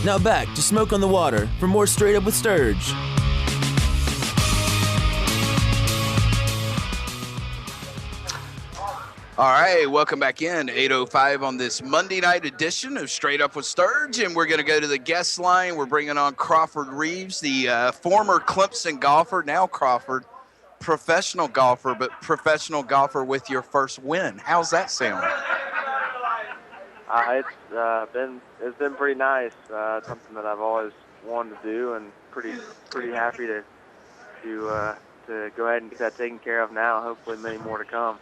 Now back to Smoke on the Water for more Straight Up with Sturge. All right, welcome back in, 8:05 on this Monday night edition of Straight Up with Sturge, and we're going to go to the guest line. We're bringing on Crawford Reeves, the former Clemson golfer, now Crawford, professional golfer, but professional golfer with your first win. How's that sound? It's been pretty nice. Something that I've always wanted to do, and pretty happy to go ahead and get that taken care of now. Hopefully, many more to come.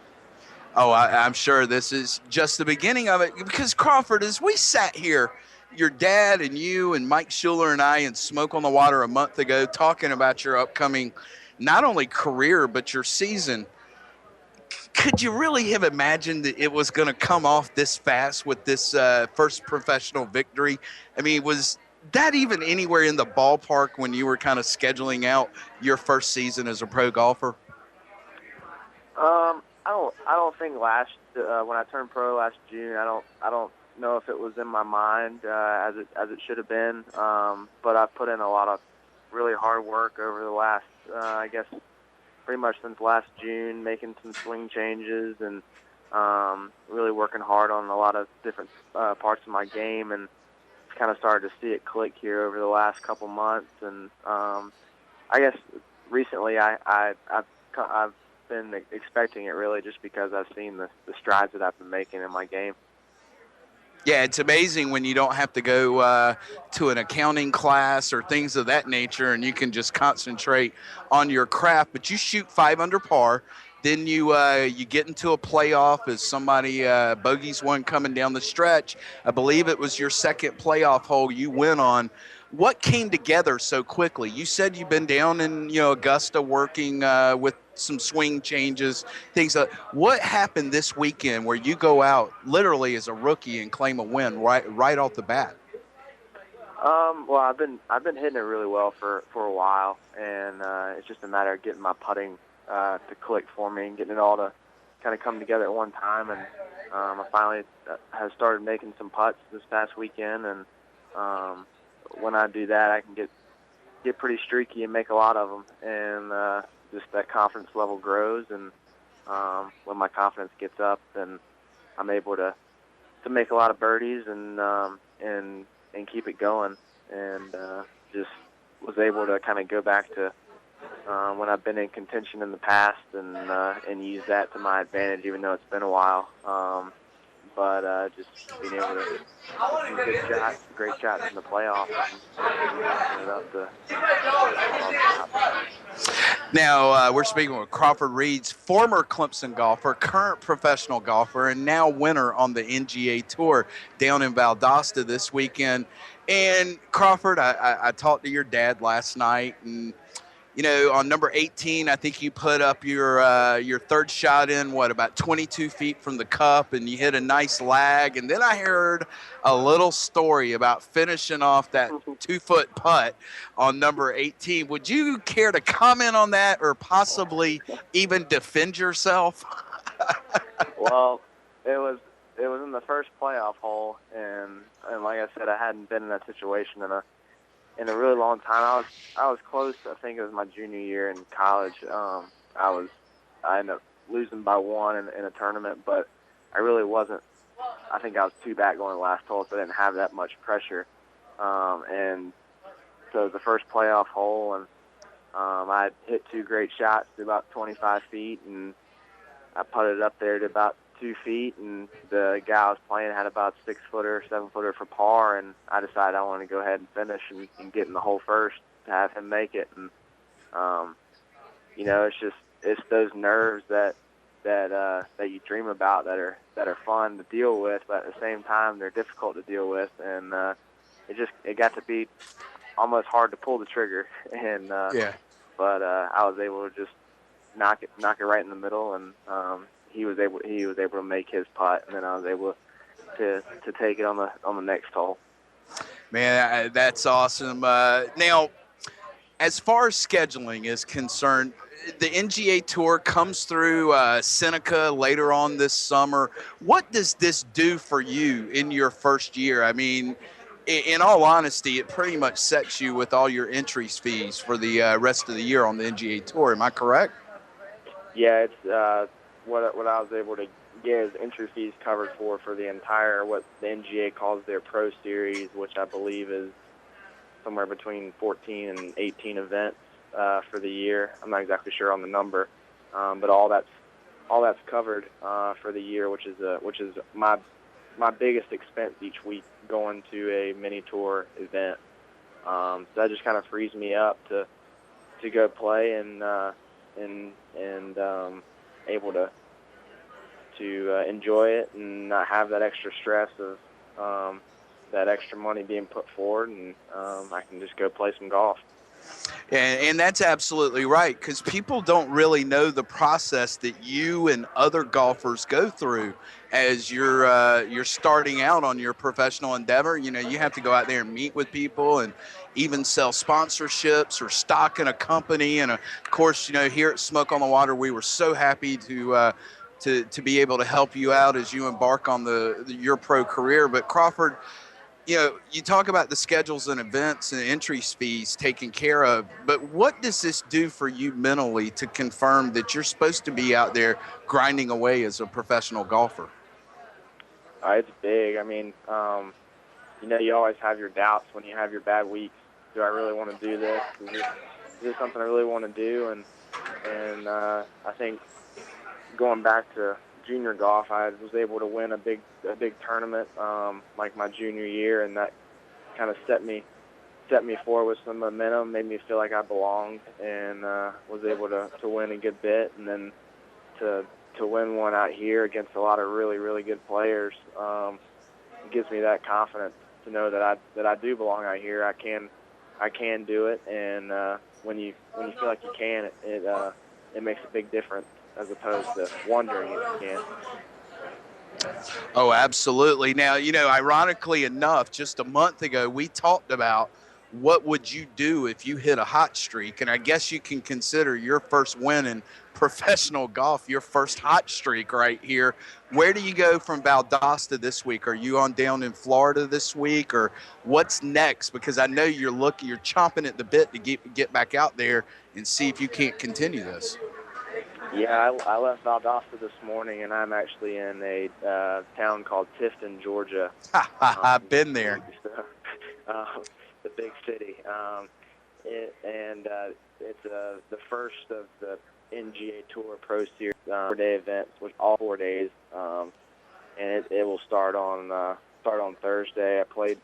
Oh, I'm sure this is just the beginning of it, because Crawford, as we sat here, your dad and you and Mike Schuler and I and Smoke on the Water a month ago talking about your upcoming not only career but your season, could you really have imagined that it was going to come off this fast with this first professional victory? I mean, was that even anywhere in the ballpark when you were kind of scheduling out your first season as a pro golfer? I don't think when I turned pro last June, I don't know if it was in my mind as it should have been. But I put in a lot of really hard work over the last, I guess, pretty much since last June, making some swing changes and really working hard on a lot of different parts of my game, and kind of started to see it click here over the last couple months. And I guess recently I've been expecting it, really, just because I've seen the strides that I've been making in my game. Yeah, it's amazing when you don't have to go to an accounting class or things of that nature, and you can just concentrate on your craft. But you shoot 5 under par. Then you get into a playoff as somebody bogeys one coming down the stretch. I believe it was your second playoff hole you went on. What came together so quickly? You said you've been down in Augusta working with some swing changes, things like. What happened this weekend where you go out literally as a rookie and claim a win right off the bat? Well, I've been hitting it really well for a while, and it's just a matter of getting my putting to click for me and getting it all to kind of come together at one time. And I finally have started making some putts this past weekend, and when I do that, I can get pretty streaky and make a lot of them, and just that confidence level grows. And when my confidence gets up, then I'm able to make a lot of birdies and keep it going, and just was able to kind of go back to when I've been in contention in the past, and use that to my advantage, even though it's been a while. But just being able to get some good shots, great shots in the playoffs, and it up to Now, we're speaking with Crawford Reeves, former Clemson golfer, current professional golfer, and now winner on the NGA Tour down in Valdosta this weekend. And Crawford, I talked to your dad last night, and on number 18, I think you put up your third shot in, about 22 feet from the cup, and you hit a nice lag. And then I heard a little story about finishing off that 2-foot putt on number 18. Would you care to comment on that, or possibly even defend yourself? Well, it was in the first playoff hole, and like I said, I hadn't been in that situation in a really long time. I was close. I think it was my junior year in college. I ended up losing by one in a tournament, but I really wasn't. I think I was 2 back going to the last hole, so I didn't have that much pressure. And so the first playoff hole, and I hit 2 great shots to about 25 feet, and I putted it up there to about 2 feet, and the guy I was playing had about 6-footer, 7-footer for par, and I decided I wanted to go ahead and finish and get in the hole first to have him make it. And it's those nerves that you dream about that are fun to deal with, but at the same time they're difficult to deal with, and it got to be almost hard to pull the trigger, and but I was able to just knock it right in the middle, and he was able to make his putt, and then I was able to take it on the next hole. Man, that's awesome. Now, as far as scheduling is concerned, the NGA Tour comes through Seneca later on this summer. What does this do for you in your first year? I mean, in all honesty, it pretty much sets you with all your entry fees for the rest of the year on the NGA Tour. Am I correct? Yeah, it's what I was able to get is entry fees covered for the entire what the NGA calls their Pro Series, which I believe is somewhere between 14 and 18 events for the year. I'm not exactly sure on the number, but all that's covered for the year, which is my biggest expense each week going to a mini tour event. So that just kind of frees me up to go play and able to enjoy it and not have that extra stress of that extra money being put forward, and I can just go play some golf. And that's absolutely right, because people don't really know the process that you and other golfers go through as you're starting out on your professional endeavor. You know, you have to go out there and meet with people and even sell sponsorships or stock in a company. And of course, you know, here at Smoke on the Water, we were so happy to be able to help you out as you embark on your pro career. But Crawford, you know, you talk about the schedules and events and entry fees taken care of, but what does this do for you mentally to confirm that you're supposed to be out there grinding away as a professional golfer? It's big. I mean, you know, you always have your doubts when you have your bad weeks. Do I really want to do this? Is this something I really want to do? And I think going back to junior golf, I was able to win a big tournament like my junior year, and that kind of set me forward with some momentum, made me feel like I belonged, and was able to win a good bit. And then to win one out here against a lot of really, really good players, it gives me that confidence to know that I do belong out here. I can do it, and when you feel like you can, it makes a big difference as opposed to wondering if you can. Oh, absolutely. Now, you know, ironically enough, just a month ago, we talked about what would you do if you hit a hot streak, and I guess you can consider your first win in professional golf your first hot streak right here. Where do you go from Valdosta this week? Are you on down in Florida this week, or what's next? Because I know you're chomping at the bit to get back out there and see if you can't continue this. Yeah, I left Valdosta this morning, and I'm actually in a town called Tifton, Georgia. I've been there. The big city. It's the first of the NGA Tour Pro Series 4-day events, which all 4 days, and it will start on Thursday. I played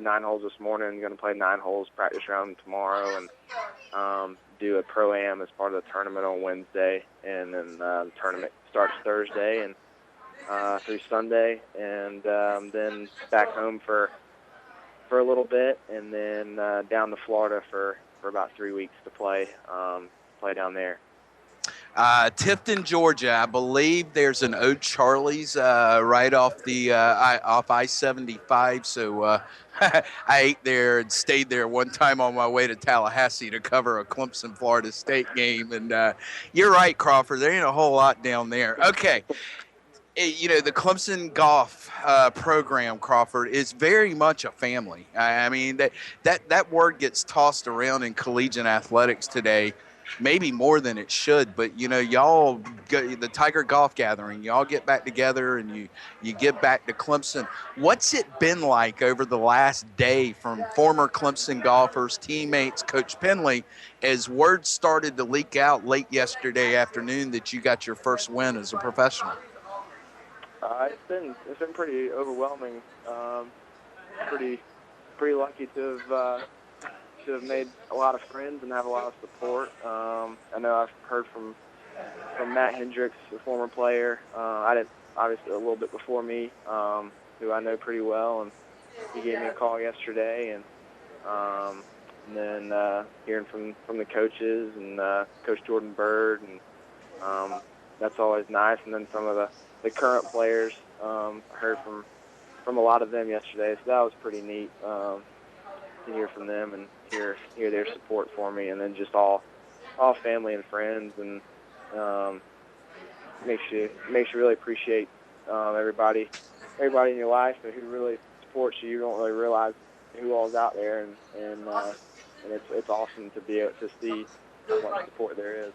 9 holes this morning. I'm going to play 9 holes, practice round tomorrow, and do a Pro-Am as part of the tournament on Wednesday. And then the tournament starts Thursday and through Sunday, and then back home for a little bit, and then down to Florida for about 3 weeks to play down there. Tifton, Georgia. I believe there's an Old Charlie's right off off I-75. So I ate there and stayed there one time on my way to Tallahassee to cover a Clemson Florida State game. And you're right, Crawford. There ain't a whole lot down there. Okay. You know, the Clemson Golf program, Crawford, is very much a family. I mean, that word gets tossed around in collegiate athletics today, maybe more than it should. But, you know, y'all, the Tiger Golf Gathering, y'all get back together and you get back to Clemson. What's it been like over the last day from former Clemson golfers, teammates, Coach Penley, as word started to leak out late yesterday afternoon that you got your first win as a professional? It's been pretty overwhelming. Pretty lucky to have made a lot of friends and have a lot of support. I know I've heard from Matt Hendricks, a former player. I didn't, obviously, a little bit before me, who I know pretty well, and he gave me a call yesterday, and then hearing from the coaches and Coach Jordan Bird, and that's always nice. And then some of the current players, I heard from a lot of them yesterday, so that was pretty neat to hear from them and hear their support for me, and then just all family and friends, and makes you really appreciate everybody in your life who really sports, you don't really realize who all's out there, and it's awesome to be able to see how much support there is.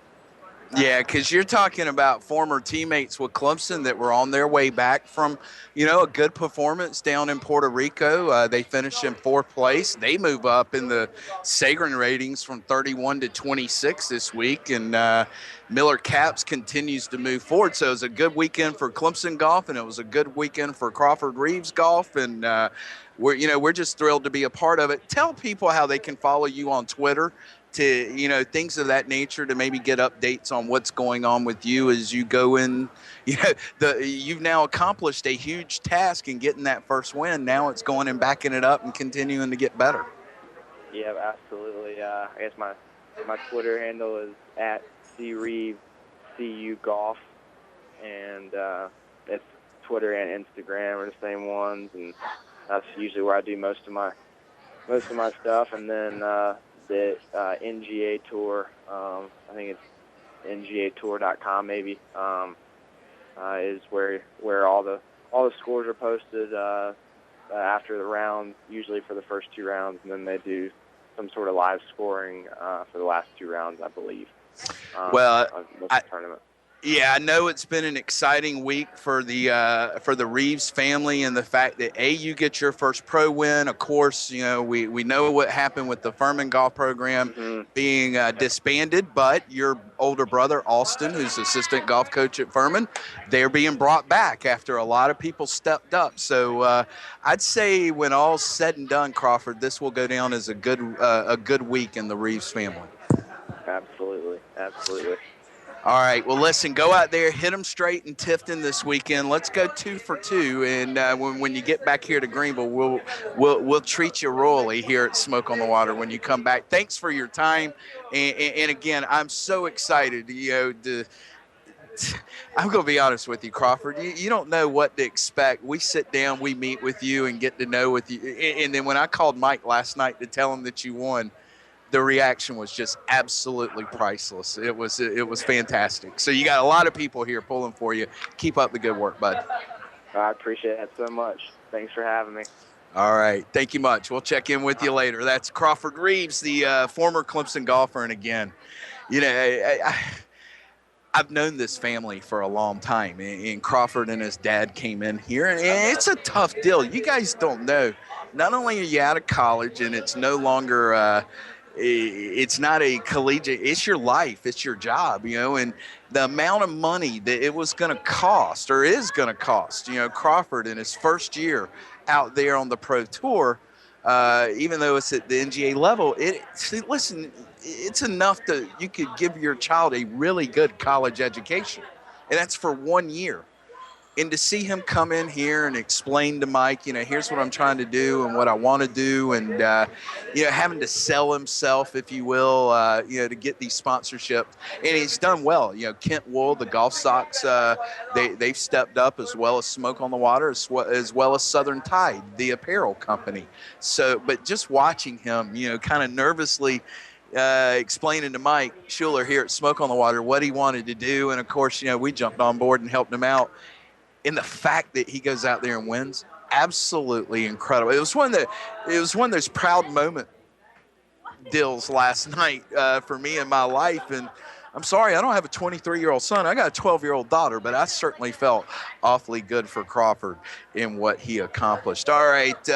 Yeah, because you're talking about former teammates with Clemson that were on their way back from, a good performance down in Puerto Rico. They finished in 4th place. They move up in the Sagarin ratings from 31 to 26 this week, and Miller Caps continues to move forward. So it was a good weekend for Clemson Golf, and it was a good weekend for Crawford Reeves Golf, and we're just thrilled to be a part of it. Tell people how they can follow you on Twitter, to things of that nature, to maybe get updates on what's going on with you as you go in. You've now accomplished a huge task in getting that first win. Now it's going and backing it up and continuing to get better. Yeah, absolutely. I guess my Twitter handle is at CReeves, CU Golf, and it's Twitter and Instagram are the same ones, and that's usually where I do most of my stuff. And then the NGA Tour, I think it's ngatour.com maybe, is where all the scores are posted after the round, usually for the first 2 rounds, and then they do some sort of live scoring for the last 2 rounds, I believe. Well, tournament. Yeah, I know it's been an exciting week for the Reeves family, and the fact that you get your first pro win. Of course, we know what happened with the Furman golf program being disbanded, but your older brother Austin, who's assistant golf coach at Furman, they're being brought back after a lot of people stepped up. So I'd say when all's said and done, Crawford, this will go down as a good week in the Reeves family. Absolutely. All right, well, listen, go out there, hit them straight in Tifton this weekend. Let's go 2 for 2, and when you get back here to Greenville, we'll treat you royally here at Smoke on the Water when you come back. Thanks for your time, and again, I'm so excited. I'm going to be honest with you, Crawford. You don't know what to expect. We sit down, we meet with you, and get to know with you. And then when I called Mike last night to tell him that you won, the reaction was just absolutely priceless. It was fantastic. So you got a lot of people here pulling for you. Keep up the good work, bud. I appreciate that so much. Thanks for having me. All right. Thank you much. We'll check in with you later. That's Crawford Reeves, the former Clemson golfer. And again, I've known this family for a long time, and Crawford and his dad came in here, and it's a tough deal. You guys don't know. Not only are you out of college, and it's no longer it's not a collegiate, it's your life, it's your job, and the amount of money that it was going to cost, or is going to cost, Crawford in his first year out there on the pro tour, even though it's at the NGA level, it's enough that you could give your child a really good college education, and that's for 1 year. And to see him come in here and explain to Mike, here's what I'm trying to do and what I want to do, and having to sell himself, if you will, to get these sponsorships, and he's done well. Kent Wool, the golf socks, they've stepped up, as well as Smoke on the Water, as well as Southern Tide, the apparel company. So, but just watching him, kind of nervously explaining to Mike Schuler here at Smoke on the Water what he wanted to do, and of course, we jumped on board and helped him out. And the fact that he goes out there and wins, absolutely incredible. It was one of those proud moment deals last night for me in my life. And I'm sorry, I don't have a 23-year-old son. I got a 12-year-old daughter, but I certainly felt awfully good for Crawford in what he accomplished. All right.